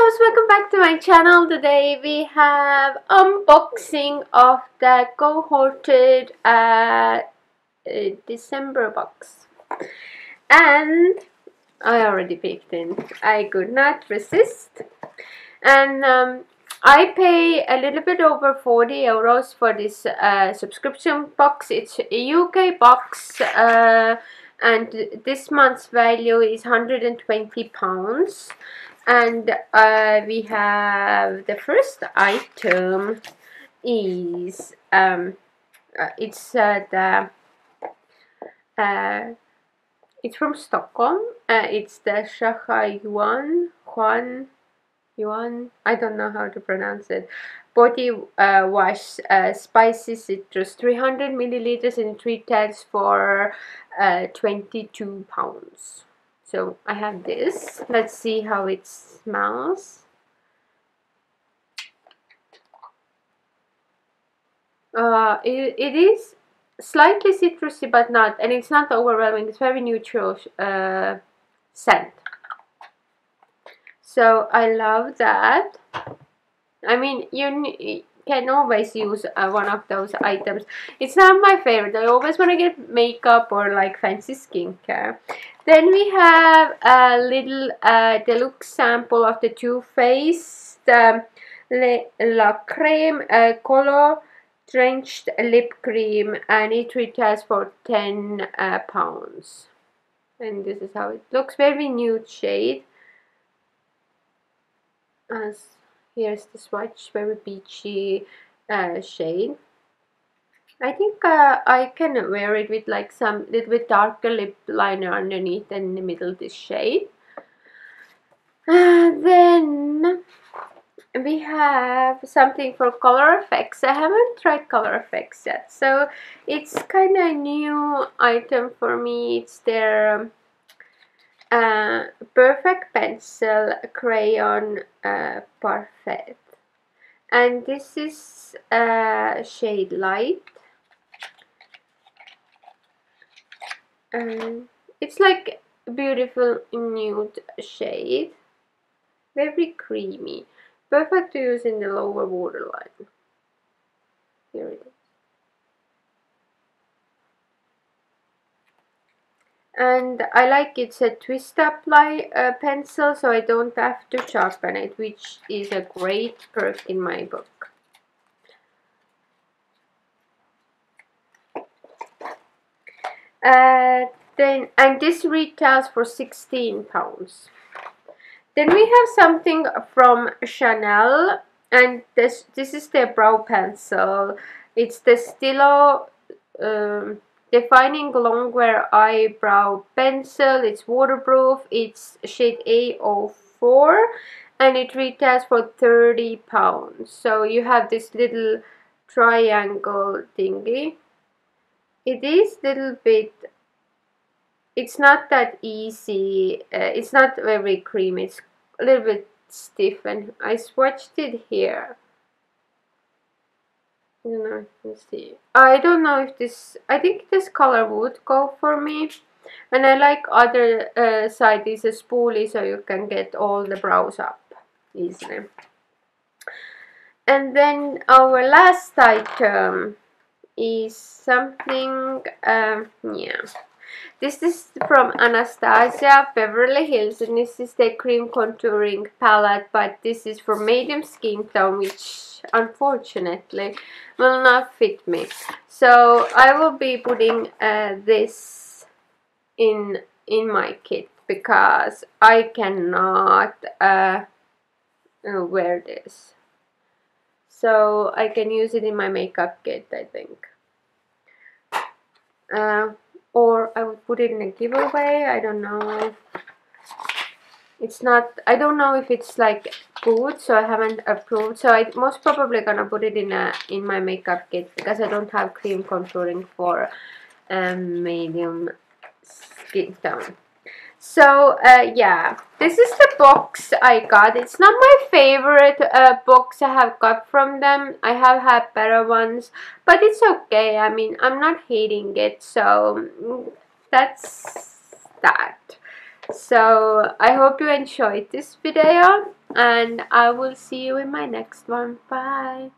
loves, welcome back to my channel. Today we have unboxing of the Cohorted December box, and I already picked in. I could not resist, and I pay a little bit over 40 euros for this subscription box. It's a UK box, and this month's value is £120. And we have the first item is it's it's from Stockholm. It's the Shaha Yuan. I don't know how to pronounce it. Body wash, spicy citrus, 300 milliliters, and 3 tags for £22. So I have this. Let's see how it smells. It is slightly citrusy, but not, and it's not overwhelming. It's very neutral scent. So I love that. I mean, you can always use one of those items. It's not my favorite. I always want to get makeup or like fancy skincare. Then we have a little deluxe sample of the Too Faced La Creme Color Drenched Lip Cream, and it retails for £10. And this is how it looks. Very nude shade. Here's the swatch, very beachy shade. I think I can wear it with like some little bit darker lip liner underneath and in the middle this shade. Then we have something for color effects. I haven't tried color effects yet, so it's kind of a new item for me. It's their Perfect Pencil Crayon Parfait, and this is shade light. It's like a beautiful nude shade, very creamy, perfect to use in the lower waterline. Here it is. And I like it's a twist up pencil, so I don't have to sharpen it, which is a great perk in my book. And this retails for £16. Then we have something from Chanel, and this is their brow pencil. It's the Stilo Defining Longwear Eyebrow Pencil. It's waterproof. It's shade A04, and it retails for £30. So you have this little triangle thingy. It is a little bit, it's not that easy, it's not very creamy, it's a little bit stiff, and I swatched it here. You know, let's see. I don't know if this, I think this color would go for me, and I like other side is a spoolie, so you can get all the brows up easily. And then our last item is something, yeah, this is from Anastasia Beverly Hills, and this is the cream contouring palette, but this is for medium skin tone, which unfortunately will not fit me. So I will be putting this in my kit because I cannot wear this. So I can use it in my makeup kit, I think. Or I would put it in a giveaway. I don't know. It's not, I don't know if it's like good, so I haven't approved. So I'm most probably gonna put it in my makeup kit because I don't have cream contouring for medium skin tone. So yeah, this is the box I got. It's not my favorite box I have got from them. I have had better ones, but it's okay. I mean, I'm not hating it, so that's that. So I hope you enjoyed this video. and I will see you in my next one. Bye.